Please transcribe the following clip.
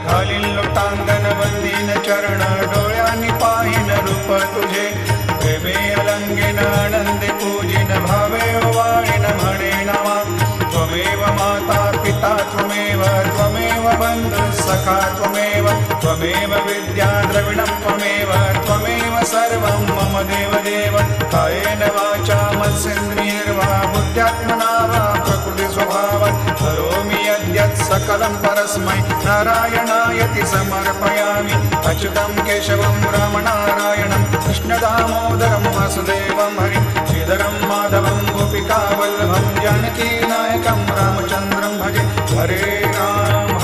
घालीन लोटांगण वंदीन चरण डोळ्यांनी पाहिन रूप तुझे प्रेमे अलंगेन आनंदे पूजिन भावे वाळीन म्हणे नामा त्वमेव माता पिता त्वमेव त्वमेव बंधु सखा त्वमेव त्वमेव विद्या द्रविणं त्वमेव त्वमेव सर्वं मम देवदेव कायेन वाचा मनसेन्द्रियैर्वा बुद्ध्यात्मना वा प्रकृतिस्वभावात् करोमि यद्यत् सकलं परस्मै नारायणायति समर्पयामि अच्युतं केशवं रामनारायणं कृष्णदामोदरं वासुदेवं हरिं श्रीधरं माधवं गोपिकावल्लभं जानकीनायकं रामचन्द्रं भजे हरे राम